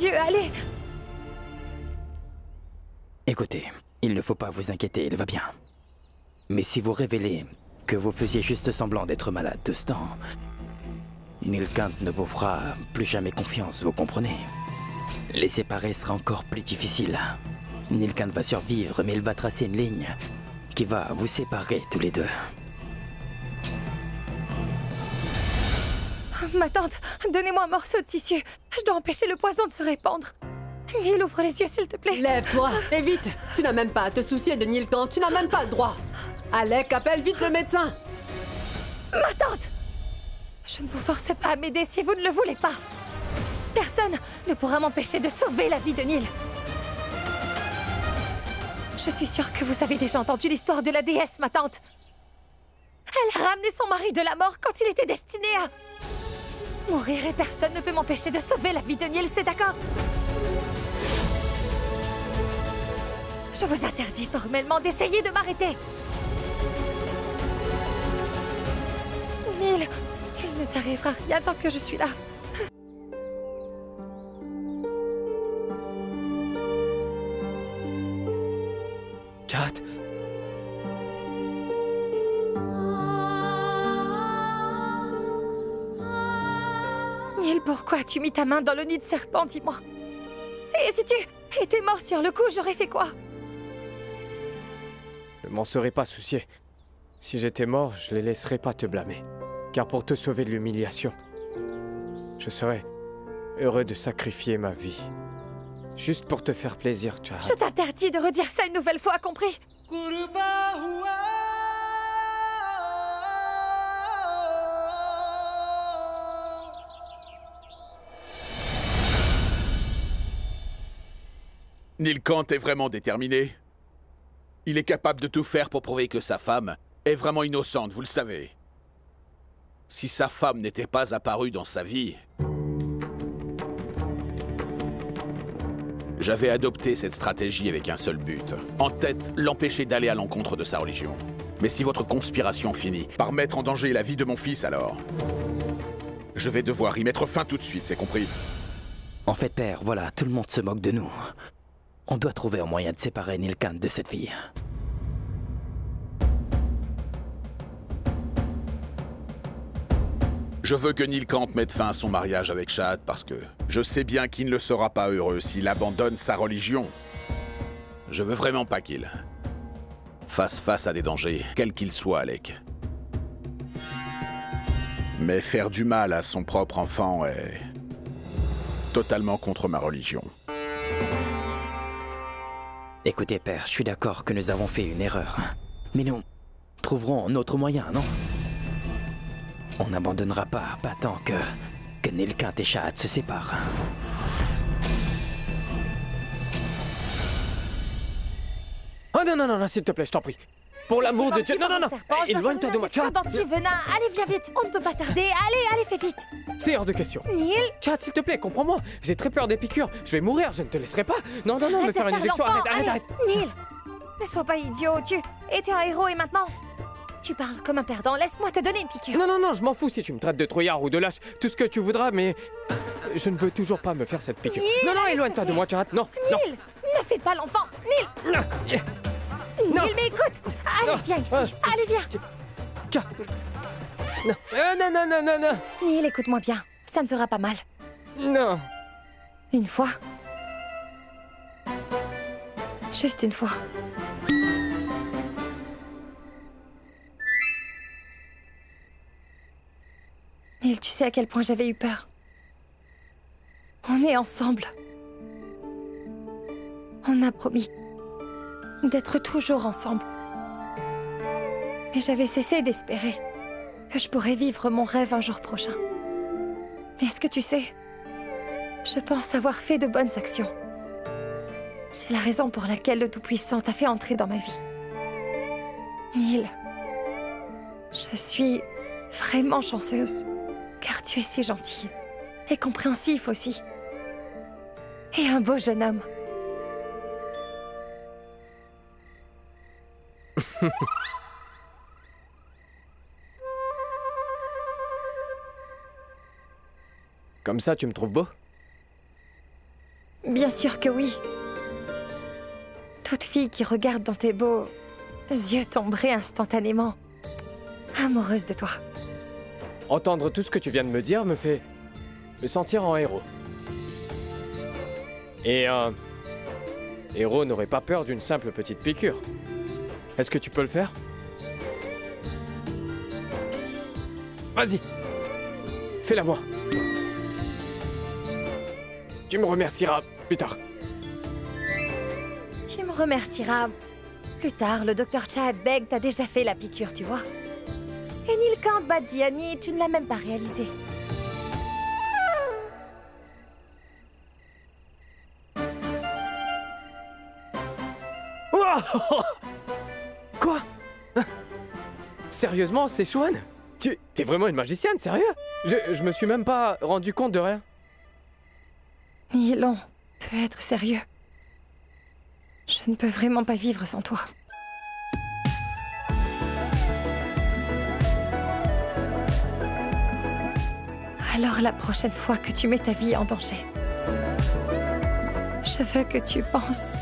Dieu, allez! Écoutez, il ne faut pas vous inquiéter, il va bien. Mais si vous révélez que vous faisiez juste semblant d'être malade tout ce temps, Nilkant ne vous fera plus jamais confiance, vous comprenez? Les séparer sera encore plus difficile. Nilkant va survivre, mais il va tracer une ligne qui va vous séparer tous les deux. Ma tante, donnez-moi un morceau de tissu. Je dois empêcher le poison de se répandre. Neil, ouvre les yeux, s'il te plaît. Lève-toi, et vite! Tu n'as même pas à te soucier de Nilkant, tu n'as même pas le droit! Alec, appelle vite le médecin! Ma tante! Je ne vous force pas à m'aider si vous ne le voulez pas. Personne ne pourra m'empêcher de sauver la vie de Neil. Je suis sûre que vous avez déjà entendu l'histoire de la déesse, ma tante. Elle a ramené son mari de la mort quand il était destiné à mourir et personne ne peut m'empêcher de sauver la vie de Neil, c'est d'accord? Je vous interdis formellement d'essayer de m'arrêter. Neil, il ne t'arrivera rien tant que je suis là. Chad. Neil, pourquoi as-tu mis ta main dans le nid de serpent, dis-moi? Et si tu étais mort sur le coup, j'aurais fait quoi? Je m'en serais pas soucié. Si j'étais mort, je les laisserais pas te blâmer. Car pour te sauver de l'humiliation, je serais heureux de sacrifier ma vie. Juste pour te faire plaisir, Chad. Je t'interdis de redire ça une nouvelle fois, compris? Nilkant est vraiment déterminé. Il est capable de tout faire pour prouver que sa femme est vraiment innocente, vous le savez. Si sa femme n'était pas apparue dans sa vie, j'avais adopté cette stratégie avec un seul but. En tête, l'empêcher d'aller à l'encontre de sa religion. Mais si votre conspiration finit par mettre en danger la vie de mon fils, alors je vais devoir y mettre fin tout de suite, c'est compris? En fait, père, voilà, tout le monde se moque de nous. On doit trouver un moyen de séparer Nilkant de cette fille. Je veux que Nilkant mette fin à son mariage avec Chad parce que je sais bien qu'il ne sera pas heureux s'il abandonne sa religion. Je veux vraiment pas qu'il fasse face à des dangers, quels qu'ils soient, Alec. Mais faire du mal à son propre enfant est totalement contre ma religion. Écoutez, père, je suis d'accord que nous avons fait une erreur. Mais nous trouverons un autre moyen, non? On n'abandonnera pas tant que Nilkant et Chad se séparent. Oh non, non, non, non, s'il te plaît, je t'en prie. Pour l'amour de Dieu. Non, non, non. Éloigne-toi de moi, Chad. Venin. Allez, viens vite. On ne peut pas tarder. Allez, fais vite. C'est hors de question. Neil. Chad, s'il te plaît, comprends-moi. J'ai très peur des piqûres. Je vais mourir, je ne te laisserai pas. Non, non, non, me Arrête faire de une injection. l'enfant. Arrête. Neil, ne sois pas idiot. Tu étais un héros et maintenant, tu parles comme un perdant. Laisse-moi te donner une piqûre. Non, non, non, je m'en fous si tu me traites de trouillard ou de lâche, tout ce que tu voudras, mais je ne veux toujours pas me faire cette piqûre. Neil, Non, non, éloigne-toi de moi, Chad. Non, non. Neil, ne fais pas l'enfant. Neil. Non. Neil, mais écoute. Allez, viens ici. Allez, viens. Chad. Non. Non, non, non, non, non. Neil, écoute-moi bien. Ça ne fera pas mal. Non. Une fois. Juste une fois. Neil, tu sais à quel point j'avais eu peur. On est ensemble. On a promis d'être toujours ensemble. Mais j'avais cessé d'espérer que je pourrais vivre mon rêve un jour prochain. Mais est-ce que tu sais, je pense avoir fait de bonnes actions. C'est la raison pour laquelle le Tout-Puissant t'a fait entrer dans ma vie. Neil, je suis vraiment chanceuse, car tu es si gentil et compréhensif aussi. Et un beau jeune homme. Comme ça, tu me trouves beau? sûr que oui. Toute fille qui regarde dans tes beaux yeux tomberait instantanément amoureuse de toi. Entendre tout ce que tu viens de me dire me fait me sentir en héros. Et un héros n'aurait pas peur d'une simple petite piqûre. Est-ce que tu peux le faire? Vas-y, fais-la moi. Tu me remercieras plus tard. Tu me remercieras plus tard. Le docteur Chad Beg t'a déjà fait la piqûre, tu vois. Et Nilkant Badiani, tu ne l'as même pas réalisé. Quoi? Sérieusement, c'est Xuan? T'es vraiment une magicienne, sérieux? Je me suis même pas rendu compte de rien. Nilon peut être sérieux. Je ne peux vraiment pas vivre sans toi. Alors la prochaine fois que tu mets ta vie en danger, je veux que tu penses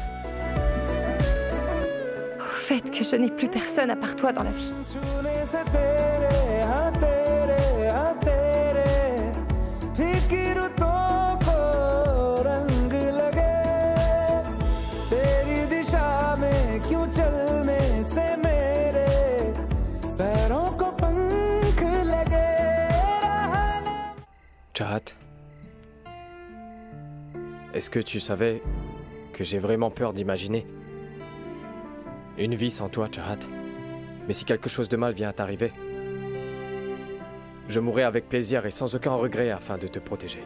au fait que je n'ai plus personne à part toi dans la vie. Chahat, est-ce que tu savais que j'ai vraiment peur d'imaginer une vie sans toi, Chahat? Mais si quelque chose de mal vient à t'arriver, je mourrai avec plaisir et sans aucun regret afin de te protéger.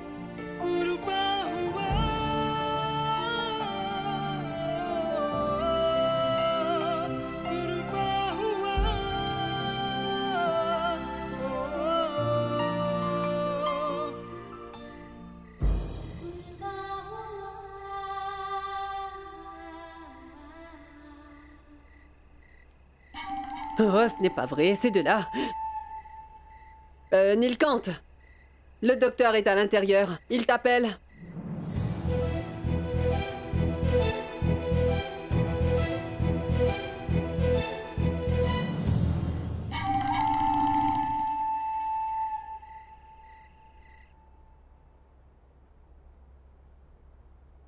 Oh, ce n'est pas vrai, c'est de là. Nilkant, le docteur est à l'intérieur. Il t'appelle.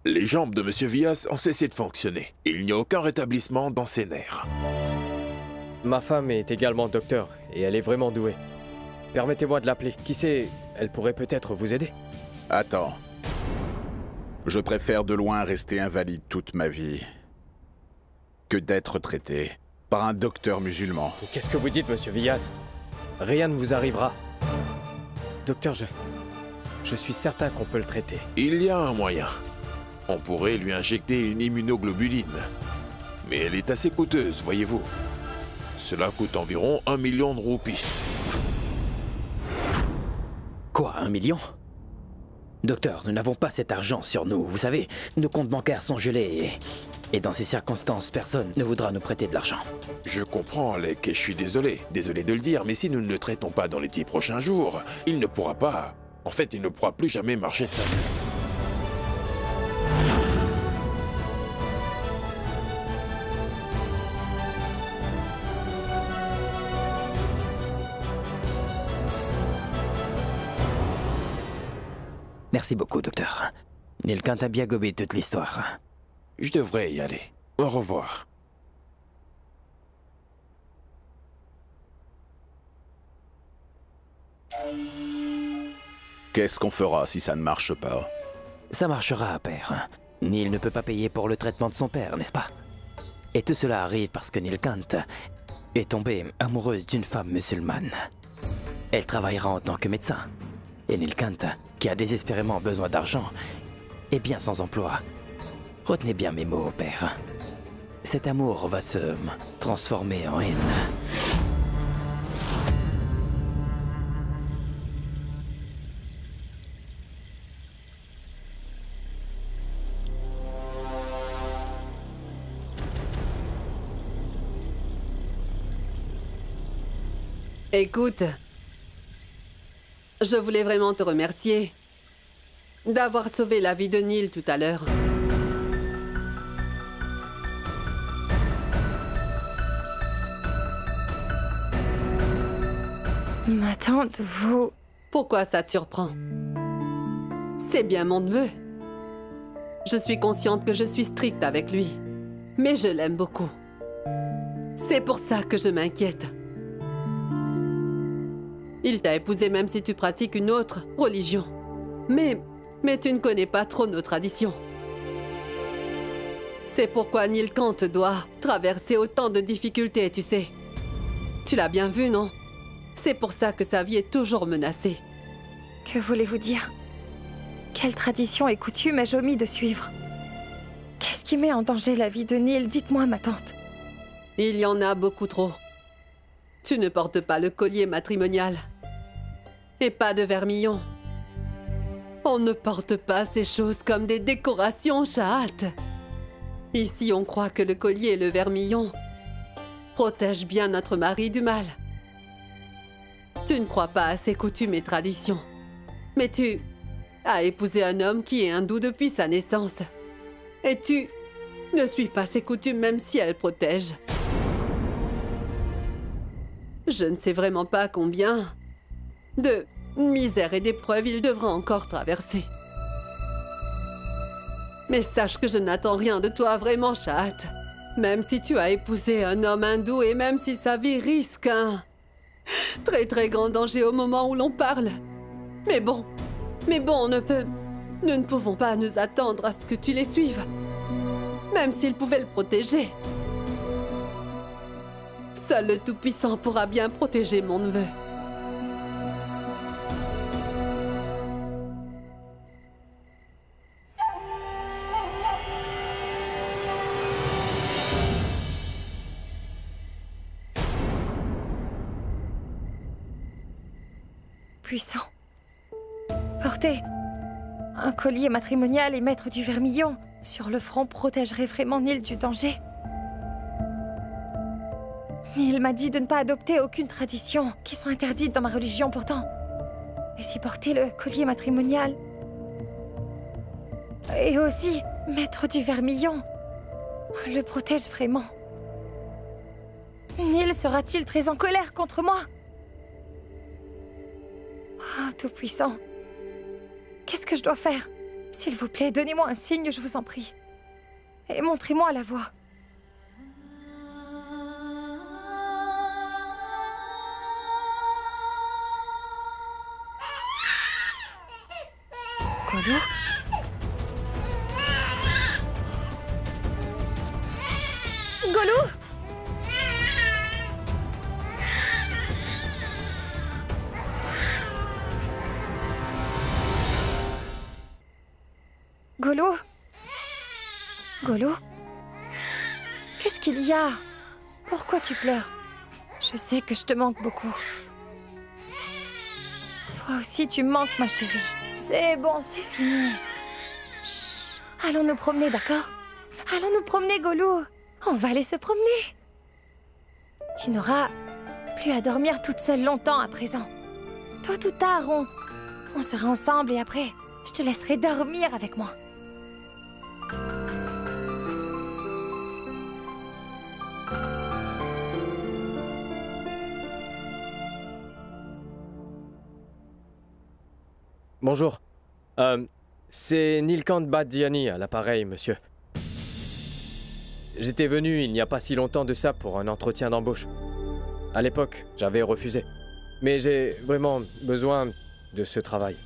Les jambes de Monsieur Vyas ont cessé de fonctionner. Il n'y a aucun rétablissement dans ses nerfs. Ma femme est également docteur et elle est vraiment douée. Permettez-moi de l'appeler. Qui sait, elle pourrait peut-être vous aider. Attends. Je préfère de loin rester invalide toute ma vie que d'être traité par un docteur musulman. Qu'est-ce que vous dites, Monsieur Vyas? Rien ne vous arrivera. Docteur, je suis certain qu'on peut le traiter. Il y a un moyen. On pourrait lui injecter une immunoglobuline. Mais elle est assez coûteuse, voyez-vous. Cela coûte environ 1 million de roupies. Quoi, 1 million? Docteur, nous n'avons pas cet argent sur nous. Vous savez, nos comptes bancaires sont gelés et dans ces circonstances, personne ne voudra nous prêter de l'argent. Je comprends, Alec, et je suis désolé. Désolé de le dire, mais si nous ne le traitons pas dans les 10 prochains jours, il ne pourra pas... En fait, il ne pourra plus jamais marcher de sa vie. Merci beaucoup, docteur. Nilkant a bien gobé toute l'histoire. Je devrais y aller. Au revoir. Qu'est-ce qu'on fera si ça ne marche pas? Ça marchera à pair. Nil ne peut pas payer pour le traitement de son père, n'est-ce pas? Et tout cela arrive parce que Nilkant est tombée amoureuse d'une femme musulmane. Elle travaillera en tant que médecin. Et Nilkant, qui a désespérément besoin d'argent, est bien sans emploi. Retenez bien mes mots, père. Cet amour va se transformer en haine. Écoute, je voulais vraiment te remercier d'avoir sauvé la vie de Nil tout à l'heure. Ma tante, vous... Pourquoi ça te surprend? C'est bien mon neveu. Je suis consciente que je suis stricte avec lui, mais je l'aime beaucoup. C'est pour ça que je m'inquiète. Il t'a épousée même si tu pratiques une autre religion. Mais tu ne connais pas trop nos traditions. C'est pourquoi Nilkant doit traverser autant de difficultés, tu sais. Tu l'as bien vu, non? C'est pour ça que sa vie est toujours menacée. Que voulez-vous dire? Quelle tradition et coutume ai-je omis de suivre? Qu'est-ce qui met en danger la vie de Nil? Dites-moi, ma tante. Il y en a beaucoup trop. Tu ne portes pas le collier matrimonial. Et pas de vermillon. On ne porte pas ces choses comme des décorations, Shahat. Ici, on croit que le collier et le vermillon protègent bien notre mari du mal. Tu ne crois pas à ces coutumes et traditions. Mais tu as épousé un homme qui est hindou depuis sa naissance. Et tu ne suis pas ces coutumes même si elles protègent. Je ne sais vraiment pas combien de misère et d'épreuves il devra encore traverser. Mais sache que je n'attends rien de toi vraiment, Shahat. Même si tu as épousé un homme hindou et même si sa vie risque un très très grand danger au moment où l'on parle. Mais bon, nous ne pouvons pas nous attendre à ce que tu les suives. Même s'il pouvait le protéger. Seul le Tout-Puissant pourra bien protéger mon neveu. Puissant. Porter un collier matrimonial et mettre du vermillon sur le front protégerait vraiment Nil du danger. Nil m'a dit de ne pas adopter aucune tradition qui sont interdites dans ma religion pourtant. Et si porter le collier matrimonial et aussi mettre du vermillon le protège vraiment. Nil sera-t-il très en colère contre moi? Oh, Tout-Puissant, qu'est-ce que je dois faire? S'il vous plaît, donnez-moi un signe, je vous en prie. Et montrez-moi la voie. Golou? Golou? Golou? Golou? Qu'est-ce qu'il y a? Pourquoi tu pleures? Je sais que je te manque beaucoup. Toi aussi, tu me manques, ma chérie. C'est bon, c'est fini. Chut. Allons nous promener, d'accord? Allons nous promener, Golou. On va aller se promener. Tu n'auras plus à dormir toute seule longtemps à présent. Tôt ou tard, on sera ensemble et après, je te laisserai dormir avec moi. Bonjour. C'est Nilkant Badiani à l'appareil, monsieur. J'étais venu il n'y a pas si longtemps de ça pour un entretien d'embauche. À l'époque, j'avais refusé. Mais j'ai vraiment besoin de ce travail.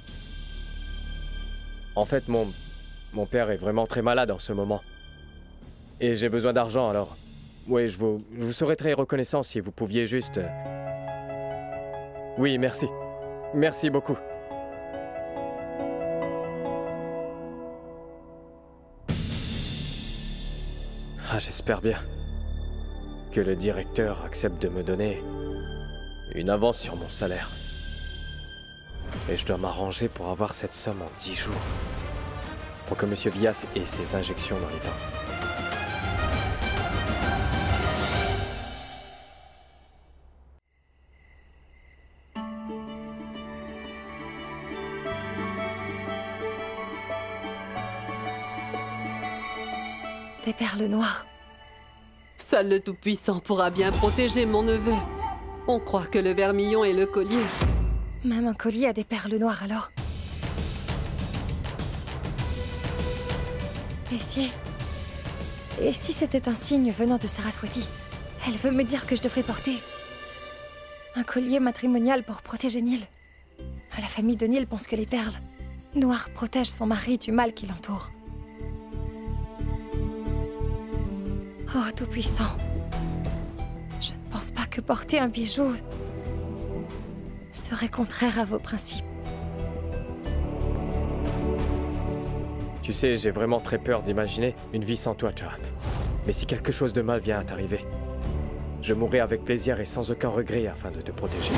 En fait, mon père est vraiment très malade en ce moment. Et j'ai besoin d'argent, alors... Oui, je vous serais très reconnaissant si vous pouviez juste... Oui, merci. Merci beaucoup. Ah, j'espère bien que le directeur accepte de me donner une avance sur mon salaire. Et je dois m'arranger pour avoir cette somme en 10 jours. Pour que Monsieur Vyas ait ses injections dans les temps. Des perles noires. Seul le Tout-Puissant pourra bien protéger mon neveu. On croit que le vermillon est le collier. Même un collier a des perles noires alors. Et si c'était un signe venant de Saraswati? Elle veut me dire que je devrais porter un collier matrimonial pour protéger Neil. La famille de Neil pense que les perles noires protègent son mari du mal qui l'entoure. Oh, Tout-Puissant. Je ne pense pas que porter un bijou serait contraire à vos principes. Tu sais, j'ai vraiment très peur d'imaginer une vie sans toi, Chahat. Mais si quelque chose de mal vient à t'arriver, je mourrai avec plaisir et sans aucun regret afin de te protéger.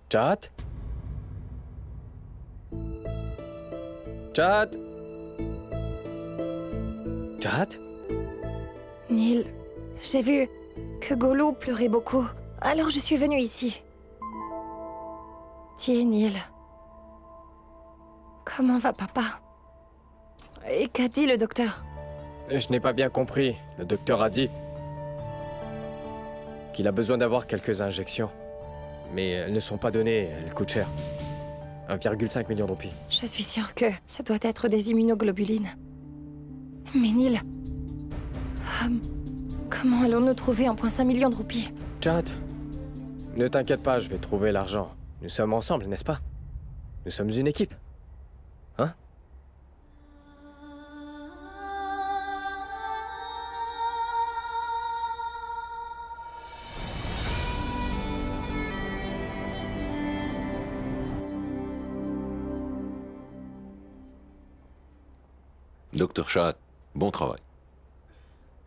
Chahat? Chahat? Chahat? Neil, j'ai vu que Golou pleurait beaucoup, alors je suis venue ici. Tiens, Neil. Comment va papa? Et qu'a dit le docteur? Je n'ai pas bien compris. Le docteur a dit qu'il a besoin d'avoir quelques injections. Mais elles ne sont pas données, elles coûtent cher. 1,5 million de roupies. Je suis sûre que ça doit être des immunoglobulines. Mais Neil... comment allons-nous trouver 1,5 million de roupies? Chahat, ne t'inquiète pas, je vais trouver l'argent. Nous sommes ensemble, n'est-ce pas? Nous sommes une équipe. Hein? Docteur Chahat, bon travail.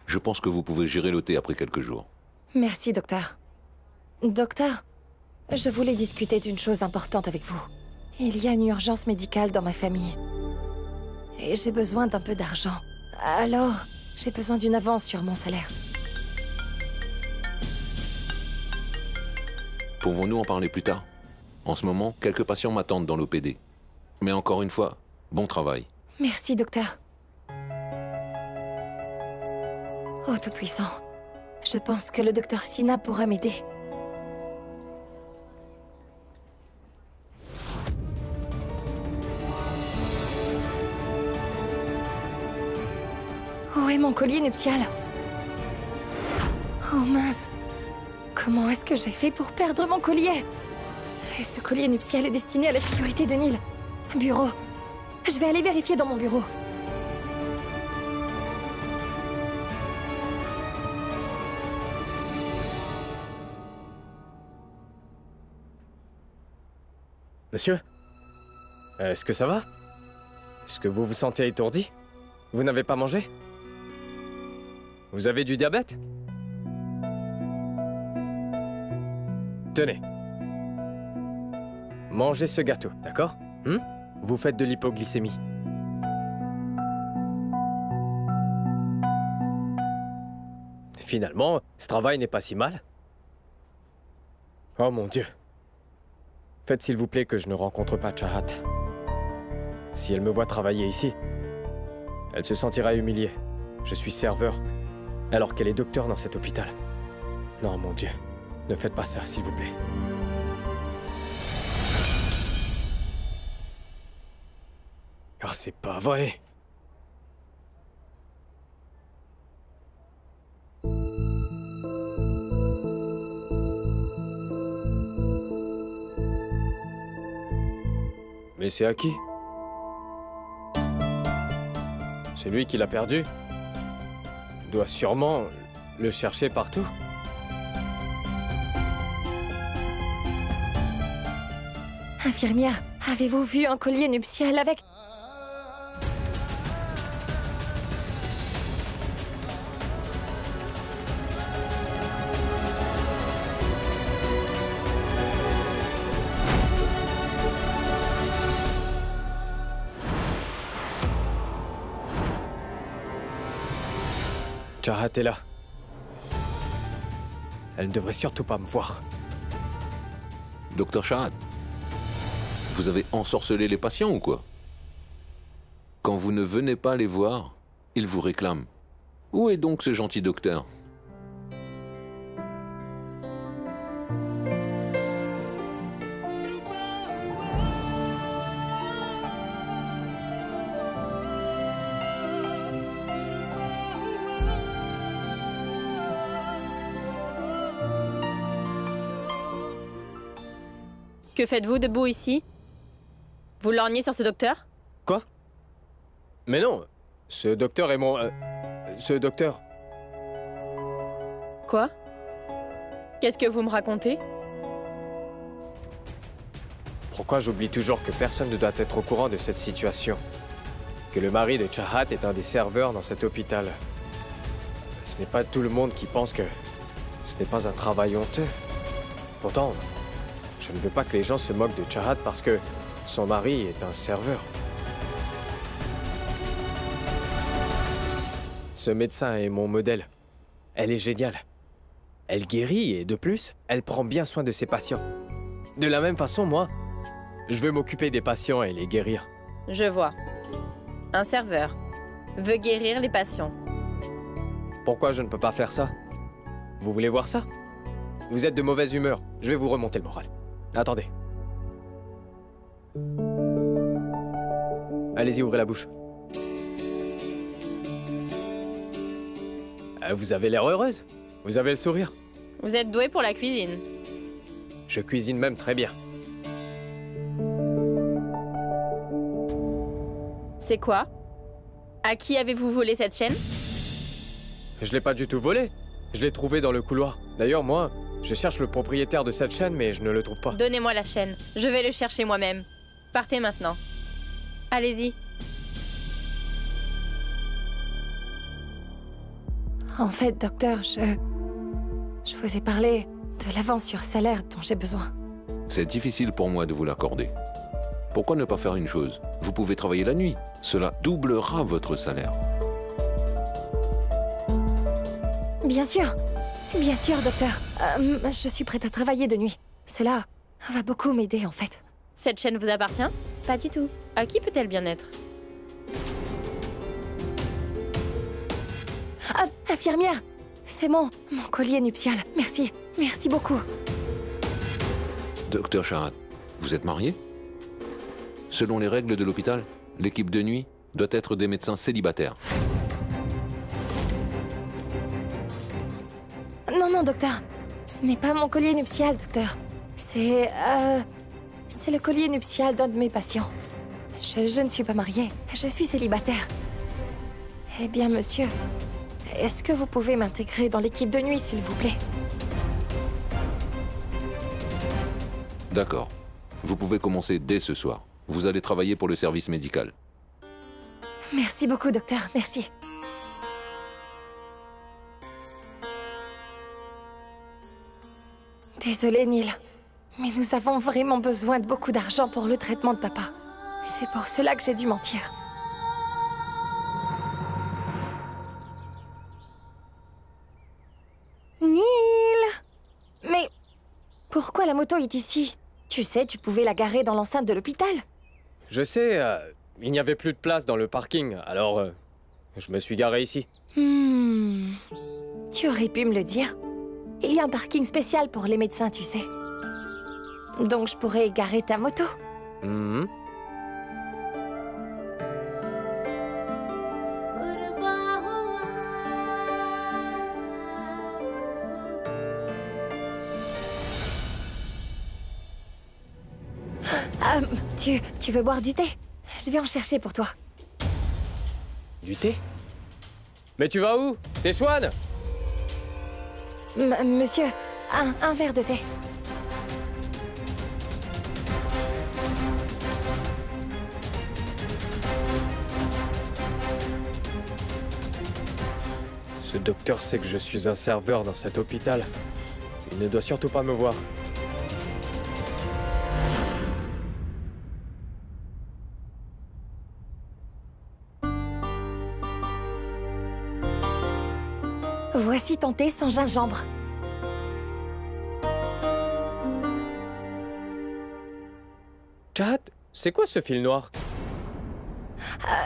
Je pense que vous pouvez gérer le thé après quelques jours. Merci, docteur. Docteur, je voulais discuter d'une chose importante avec vous. Il y a une urgence médicale dans ma famille. Et j'ai besoin d'un peu d'argent. Alors, j'ai besoin d'une avance sur mon salaire. Pouvons-nous en parler plus tard? En ce moment, quelques patients m'attendent dans l'OPD. Mais encore une fois, bon travail. Merci, docteur. Oh, Tout-Puissant. Je pense que le docteur Sina pourra m'aider. Où est mon collier nuptial? Oh mince. Comment est-ce que j'ai fait pour perdre mon collier? Et ce collier nuptial est destiné à la sécurité de Neil. Bureau. Je vais aller vérifier dans mon bureau. Monsieur? Est-ce que ça va? Est-ce que vous vous sentez étourdi? Vous n'avez pas mangé? Vous avez du diabète? Tenez. Mangez ce gâteau, d'accord? Vous faites de l'hypoglycémie. Finalement, ce travail n'est pas si mal. Oh mon Dieu. Faites s'il vous plaît que je ne rencontre pas Chahat. Si elle me voit travailler ici, elle se sentira humiliée. Je suis serveur, alors qu'elle est docteur dans cet hôpital. Non, mon Dieu. Ne faites pas ça, s'il vous plaît. Oh, c'est pas vrai. Mais c'est à qui? C'est lui qui l'a perdu. Il doit sûrement le chercher partout. Infirmière, avez-vous vu un collier nuptial avec... Chahat est là. Elle ne devrait surtout pas me voir. Docteur Chahat, vous avez ensorcelé les patients ou quoi? Quand vous ne venez pas les voir, ils vous réclament. Où est donc ce gentil docteur? Que faites-vous debout ici? Vous lorgnez sur ce docteur? Quoi? Mais non, ce docteur est mon... ce docteur... Quoi? Qu'est-ce que vous me racontez? Pourquoi j'oublie toujours que personne ne doit être au courant de cette situation? Que le mari de Chahat est un des serveurs dans cet hôpital. Ce n'est pas tout le monde qui pense que ce n'est pas un travail honteux. Pourtant, je ne veux pas que les gens se moquent de Chahat parce que son mari est un serveur. Ce médecin est mon modèle. Elle est géniale. Elle guérit et de plus, elle prend bien soin de ses patients. De la même façon, moi, je veux m'occuper des patients et les guérir. Je vois. Un serveur veut guérir les patients. Pourquoi je ne peux pas faire ça? Vous voulez voir ça? Vous êtes de mauvaise humeur. Je vais vous remonter le moral. Attendez. Allez-y, ouvrez la bouche. Vous avez l'air heureuse. Vous avez le sourire. Vous êtes doué pour la cuisine. Je cuisine même très bien. C'est quoi? À qui avez-vous volé cette chaîne? Je l'ai pas du tout volée. Je l'ai trouvée dans le couloir. D'ailleurs, moi, je cherche le propriétaire de cette chaîne, mais je ne le trouve pas. Donnez-moi la chaîne. Je vais le chercher moi-même. Partez maintenant. Allez-y. En fait, docteur, je vous ai parlé de l'avance sur salaire dont j'ai besoin. C'est difficile pour moi de vous l'accorder. Pourquoi ne pas faire une chose? Vous pouvez travailler la nuit. Cela doublera votre salaire. Bien sûr, docteur. Je suis prête à travailler de nuit. Cela va beaucoup m'aider, en fait. Cette chaîne vous appartient? Pas du tout. À qui peut-elle bien être? Ah, infirmière! C'est mon collier nuptial. Merci. Merci beaucoup. Docteur Chahat, vous êtes marié? Selon les règles de l'hôpital, l'équipe de nuit doit être des médecins célibataires. Non, docteur. Ce n'est pas mon collier nuptial, docteur. C'est le collier nuptial d'un de mes patients. Je ne suis pas mariée. Je suis célibataire. Eh bien, monsieur, est-ce que vous pouvez m'intégrer dans l'équipe de nuit, s'il vous plaît? D'accord. Vous pouvez commencer dès ce soir. Vous allez travailler pour le service médical. Merci beaucoup, docteur. Merci. Désolée, Neil. Mais nous avons vraiment besoin de beaucoup d'argent pour le traitement de papa. C'est pour cela que j'ai dû mentir. Neil! Mais pourquoi la moto est ici? Tu sais, tu pouvais la garer dans l'enceinte de l'hôpital. Je sais, il n'y avait plus de place dans le parking, alors je me suis garé ici. Tu aurais pu me le dire. Il y a un parking spécial pour les médecins, tu sais. Donc je pourrais garer ta moto. Tu veux boire du thé? Je vais en chercher pour toi. Du thé? Mais tu vas où? C'est Chouane! Monsieur, un verre de thé. Ce docteur sait que je suis un serveur dans cet hôpital. Il ne doit surtout pas me voir. Voici ton thé sans gingembre. Chahat, c'est quoi ce fil noir?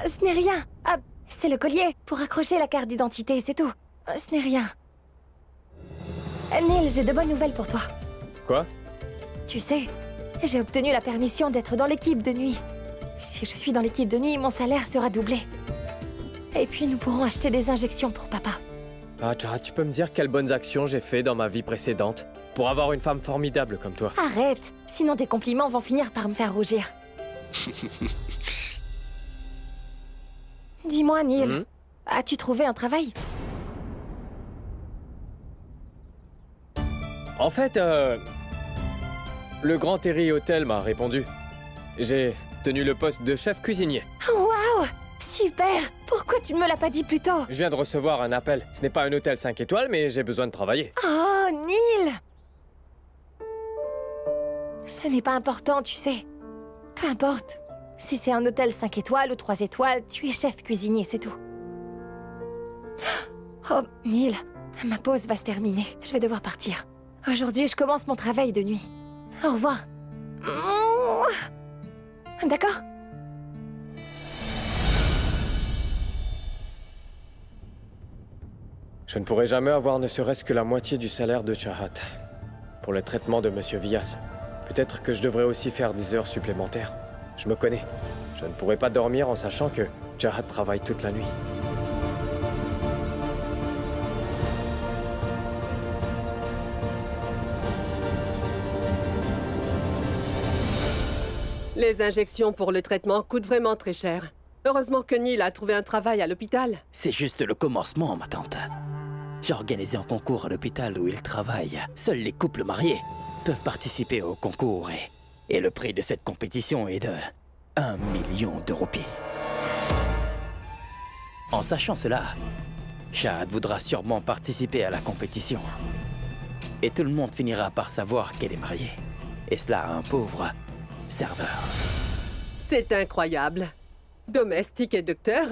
Ce n'est rien. Ah, c'est le collier pour accrocher la carte d'identité, c'est tout. Ce n'est rien. Neil, j'ai de bonnes nouvelles pour toi. Quoi? Tu sais, j'ai obtenu la permission d'être dans l'équipe de nuit. Si je suis dans l'équipe de nuit, mon salaire sera doublé. Et puis nous pourrons acheter des injections pour papa. Ah, Chahat, tu peux me dire quelles bonnes actions j'ai fait dans ma vie précédente pour avoir une femme formidable comme toi? Arrête, sinon tes compliments vont finir par me faire rougir. Dis-moi, Neil, as-tu trouvé un travail? En fait, le Grand Terry Hotel m'a répondu. J'ai tenu le poste de chef cuisinier. Waouh! Super! Pourquoi tu ne me l'as pas dit plus tôt? Je viens de recevoir un appel. Ce n'est pas un hôtel 5 étoiles, mais j'ai besoin de travailler. Oh, Neil! Ce n'est pas important, tu sais. Peu importe. Si c'est un hôtel 5 étoiles ou 3 étoiles, tu es chef cuisinier, c'est tout. Oh, Neil, ma pause va se terminer. Je vais devoir partir. Aujourd'hui, je commence mon travail de nuit. Au revoir. D'accord? Je ne pourrai jamais avoir ne serait-ce que la moitié du salaire de Chahat. Pour le traitement de Monsieur Vyas. Peut-être que je devrais aussi faire des heures supplémentaires. Je me connais. Je ne pourrai pas dormir en sachant que Chahat travaille toute la nuit. Les injections pour le traitement coûtent vraiment très cher. Heureusement que Neil a trouvé un travail à l'hôpital. C'est juste le commencement, ma tante. J'ai organisé un concours à l'hôpital où il travaille. Seuls les couples mariés peuvent participer au concours et le prix de cette compétition est de 1 million de roupies. En sachant cela, Chahat voudra sûrement participer à la compétition. Et tout le monde finira par savoir qu'elle est mariée. Et cela à un pauvre serveur. C'est incroyable. Domestique et docteur?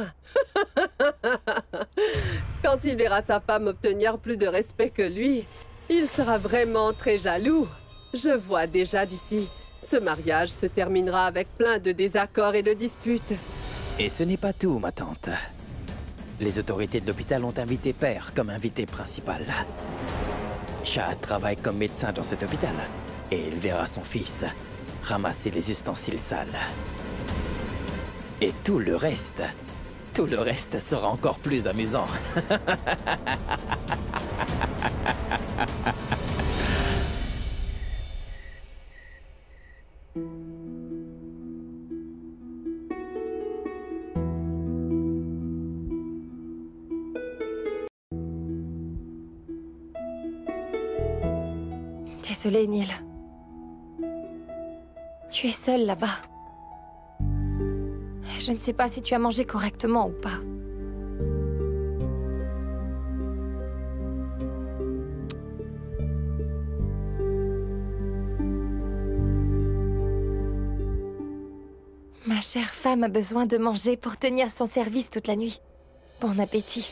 Quand il verra sa femme obtenir plus de respect que lui, il sera vraiment très jaloux. Je vois déjà d'ici. Ce mariage se terminera avec plein de désaccords et de disputes. Et ce n'est pas tout, ma tante. Les autorités de l'hôpital ont invité Père comme invité principal. Chahat travaille comme médecin dans cet hôpital. Et il verra son fils ramasser les ustensiles sales. Et tout le reste sera encore plus amusant. Désolée, Neil. Tu es seule là-bas. Je ne sais pas si tu as mangé correctement ou pas. Ma chère femme a besoin de manger pour tenir son service toute la nuit. Bon appétit.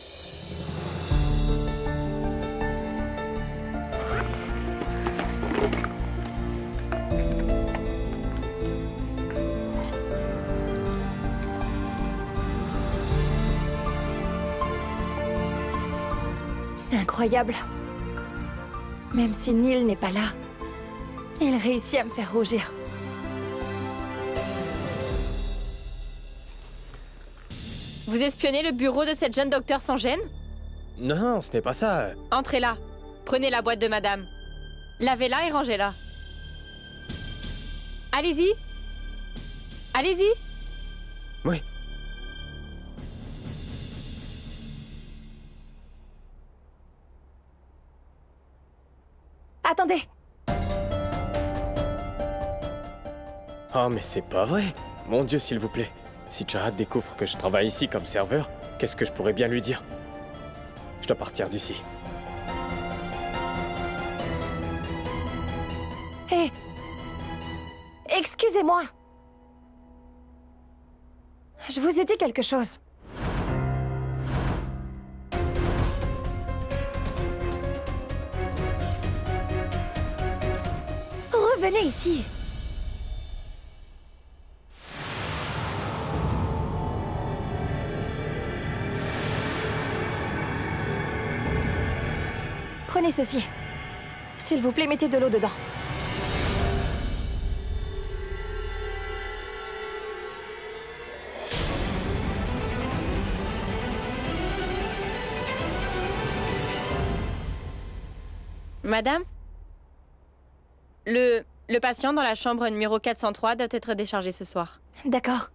Incroyable. Même si Neil n'est pas là, il réussit à me faire rougir. Vous espionnez le bureau de cette jeune docteure sans gêne? Non, ce n'est pas ça. Entrez là. Prenez la boîte de madame. Lavez-la et rangez-la. Allez-y. Allez-y. Oui. Attendez. Oh, mais c'est pas vrai. Mon Dieu, s'il vous plaît. Si Chahat découvre que je travaille ici comme serveur, qu'est-ce que je pourrais bien lui dire? Je dois partir d'ici. Hé! Excusez-moi. Je vous ai dit quelque chose. venez ici. Prenez ceci. S'il vous plaît, mettez de l'eau dedans. Madame? Le patient dans la chambre numéro 403 doit être déchargé ce soir. D'accord.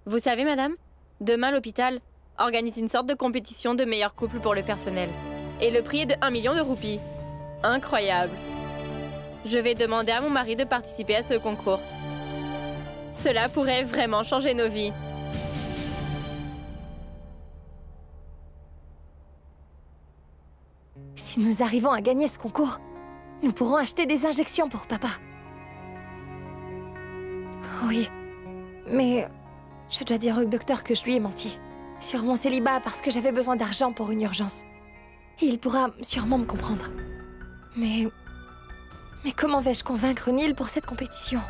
Vous savez, madame, demain l'hôpital organise une sorte de compétition de meilleur couple pour le personnel. Et le prix est de 1 million de roupies. Incroyable. Je vais demander à mon mari de participer à ce concours. Cela pourrait vraiment changer nos vies. Si nous arrivons à gagner ce concours, nous pourrons acheter des injections pour papa. Oui, mais je dois dire au docteur que je lui ai menti. Sur mon célibat parce que j'avais besoin d'argent pour une urgence. Il pourra sûrement me comprendre. Mais comment vais-je convaincre Neil pour cette compétition?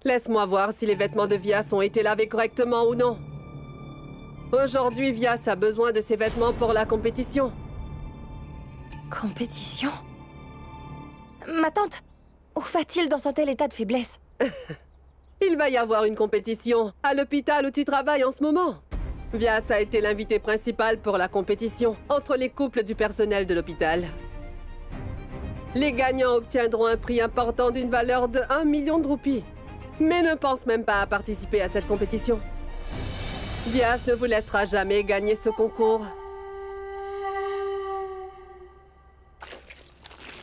Laisse-moi voir si les vêtements de Vias ont été lavés correctement ou non. Aujourd'hui, Vias a besoin de ses vêtements pour la compétition. Compétition? Ma tante, où va-t-il dans un tel état de faiblesse? Il va y avoir une compétition à l'hôpital où tu travailles en ce moment. Vias a été l'invité principal pour la compétition entre les couples du personnel de l'hôpital. Les gagnants obtiendront un prix important d'une valeur de 1 million de roupies. Mais ne pense même pas à participer à cette compétition. Vias ne vous laissera jamais gagner ce concours.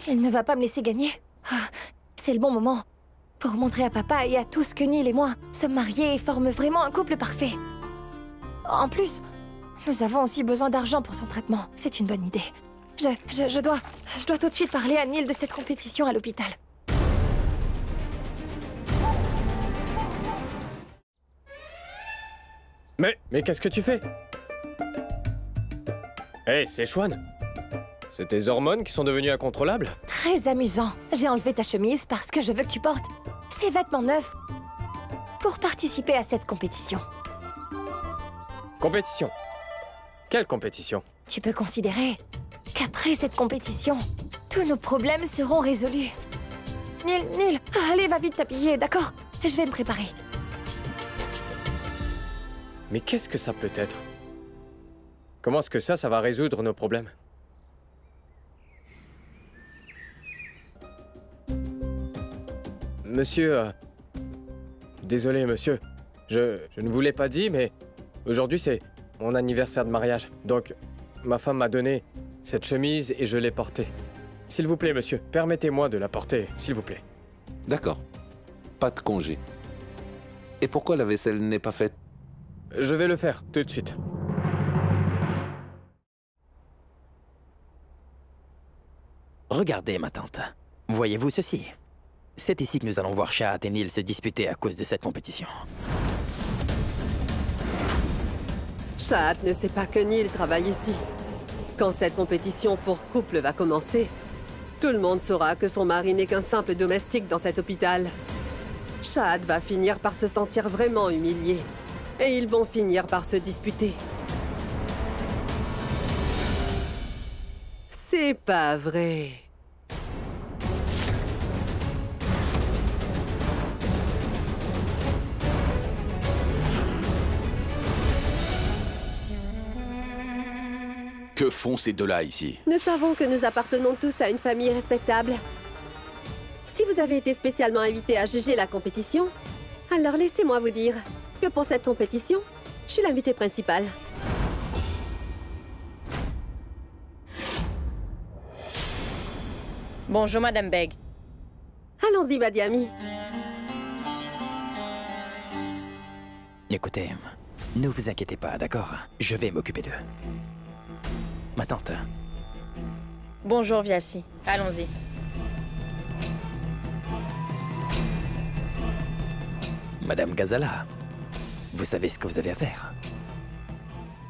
Il ne va pas me laisser gagner. Ah, c'est le bon moment pour montrer à papa et à tous que Neil et moi sommes mariés et forment vraiment un couple parfait. En plus, nous avons aussi besoin d'argent pour son traitement. C'est une bonne idée. Je dois tout de suite parler à Neil de cette compétition à l'hôpital. Mais qu'est-ce que tu fais? Hé, c'est Chouane. C'est tes hormones qui sont devenues incontrôlables? Très amusant. J'ai enlevé ta chemise parce que je veux que tu portes ces vêtements neufs pour participer à cette compétition. Compétition? Quelle compétition? Tu peux considérer qu'après cette compétition, tous nos problèmes seront résolus. Neil, allez, va vite t'habiller, d'accord? Je vais me préparer. Mais qu'est-ce que ça peut être? Comment est-ce que ça va résoudre nos problèmes? Monsieur... Désolé, monsieur. Je ne vous l'ai pas dit, mais aujourd'hui, c'est mon anniversaire de mariage. Donc, ma femme m'a donné cette chemise et je l'ai portée. S'il vous plaît, monsieur, permettez-moi de la porter, s'il vous plaît. D'accord. Pas de congé. Et pourquoi la vaisselle n'est pas faite? Je vais le faire, tout de suite. Regardez, ma tante. Voyez-vous ceci? C'est ici que nous allons voir Shahad et Neil se disputer à cause de cette compétition. Shahad ne sait pas que Neil travaille ici. Quand cette compétition pour couple va commencer, tout le monde saura que son mari n'est qu'un simple domestique dans cet hôpital. Shahad va finir par se sentir vraiment humilié. Et ils vont finir par se disputer. C'est pas vrai. Que font ces deux-là ici? Nous savons que nous appartenons tous à une famille respectable. Si vous avez été spécialement invité à juger la compétition, alors laissez-moi vous dire que pour cette compétition, je suis l'invité principal. Bonjour, Madame Beg. Allons-y, Badiami. Écoutez, ne vous inquiétez pas, d'accord? Je vais m'occuper d'eux. ma tante. Bonjour, Vialsi. Allons-y. Madame Ghazala, vous savez ce que vous avez à faire.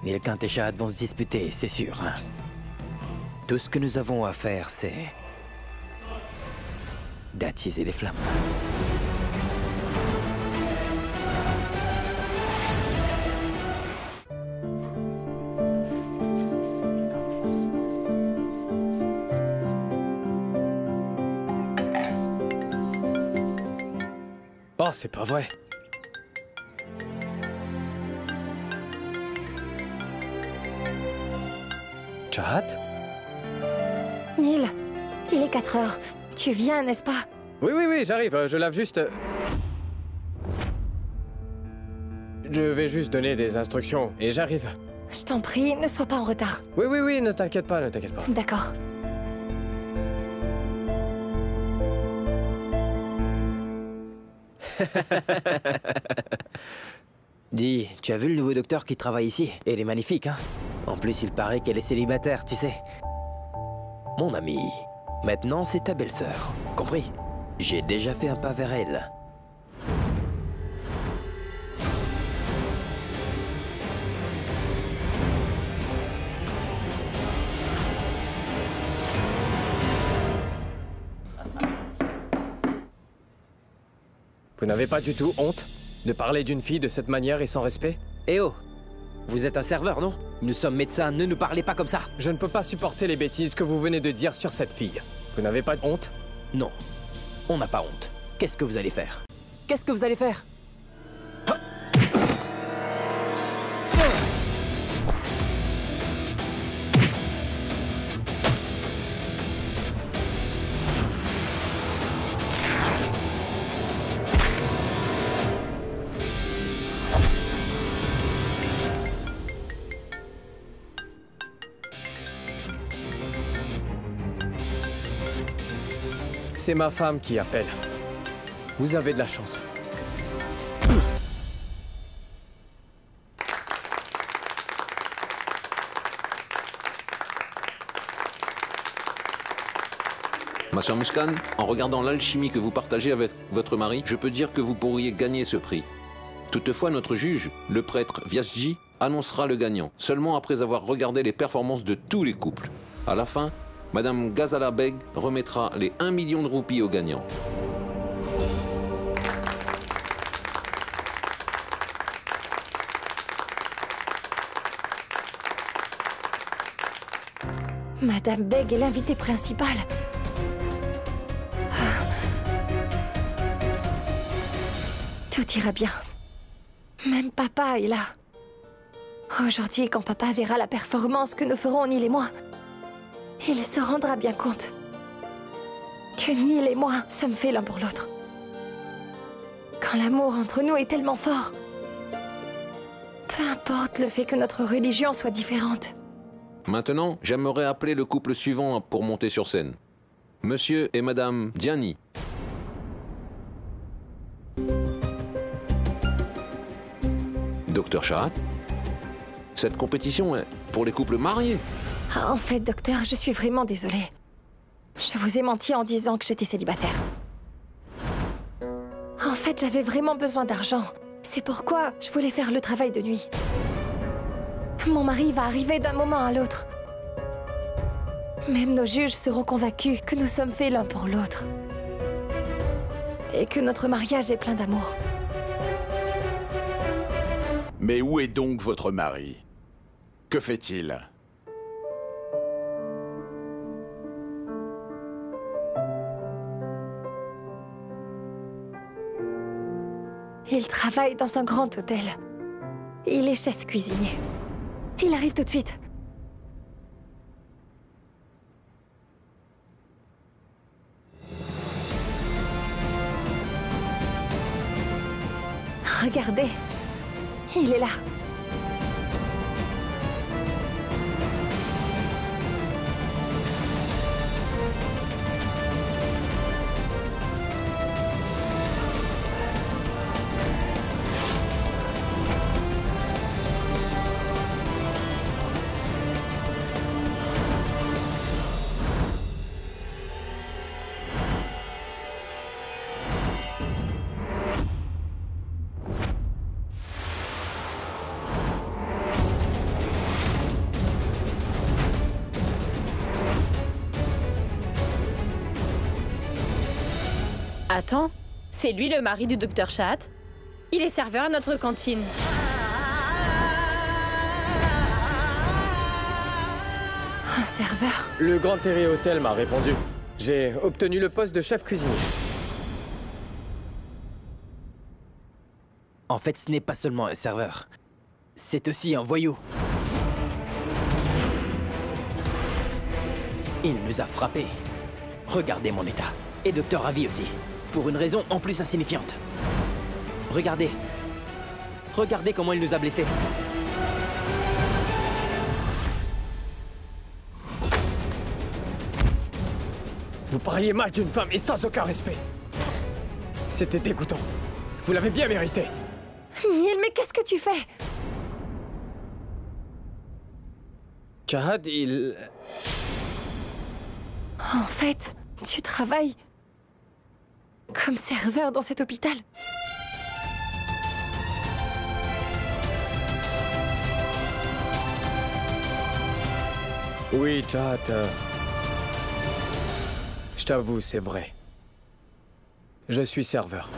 Nilkant et Shahad vont se disputer, c'est sûr. Hein? Tout ce que nous avons à faire, c'est d'attiser les flammes. Oh, c'est pas vrai. Shahad? Neil, il est 4 heures. Tu viens, n'est-ce pas? Oui, j'arrive. Je lave juste... Je vais juste donner des instructions et j'arrive. Je t'en prie, ne sois pas en retard. Oui, ne t'inquiète pas, ne t'inquiète pas. D'accord. Dis, tu as vu le nouveau docteur qui travaille ici? Elle est magnifique, hein? En plus, il paraît qu'elle est célibataire, tu sais. Mon ami, maintenant c'est ta belle-sœur, compris? J'ai déjà fait un pas vers elle. Vous n'avez pas du tout honte de parler d'une fille de cette manière et sans respect? Eh oh! Vous êtes un serveur, non? Nous sommes médecins, ne nous parlez pas comme ça! Je ne peux pas supporter les bêtises que vous venez de dire sur cette fille. Vous n'avez pas honte? Non, on n'a pas honte. Qu'est-ce que vous allez faire? Qu'est-ce que vous allez faire? C'est ma femme qui appelle. Vous avez de la chance. Ma sœur Muskan, en regardant l'alchimie que vous partagez avec votre mari, je peux dire que vous pourriez gagner ce prix. Toutefois, notre juge, le prêtre Vyasji, annoncera le gagnant, seulement après avoir regardé les performances de tous les couples. À la fin, Madame Ghazala Beg remettra les 1 million de roupies au gagnant. Madame Beg est l'invitée principale. Tout ira bien. Même papa est là. Aujourd'hui, quand papa verra la performance que nous ferons, Neil et moi, il se rendra bien compte que Neil et moi sommes faits l'un pour l'autre. Quand l'amour entre nous est tellement fort, peu importe le fait que notre religion soit différente. Maintenant, j'aimerais appeler le couple suivant pour monter sur scène. Monsieur et Madame Diani. Docteur Shahad, cette compétition est pour les couples mariés. Ah, en fait, docteur, je suis vraiment désolée. Je vous ai menti en disant que j'étais célibataire. En fait, j'avais vraiment besoin d'argent. C'est pourquoi je voulais faire le travail de nuit. Mon mari va arriver d'un moment à l'autre. Même nos juges seront convaincus que nous sommes faits l'un pour l'autre. Et que notre mariage est plein d'amour. Mais où est donc votre mari? Que fait-il? Il travaille dans un grand hôtel. Il est chef cuisinier. Il arrive tout de suite. Regardez, il est là. Attends, c'est lui le mari du docteur Shahat? Il est serveur à notre cantine. Un serveur? Le Grand Terry Hotel m'a répondu. J'ai obtenu le poste de chef cuisinier. En fait, ce n'est pas seulement un serveur. C'est aussi un voyou. Il nous a frappés. Regardez mon état. Et Docteur Ravi aussi. Pour une raison en plus insignifiante. Regardez. Regardez comment il nous a blessés. Vous parliez mal d'une femme et sans aucun respect. C'était dégoûtant. Vous l'avez bien mérité. Neil, mais qu'est-ce que tu fais? Shahat, il... En fait, tu travailles comme serveur dans cet hôpital. Oui, Shahat. Je t'avoue, c'est vrai. Je suis serveur.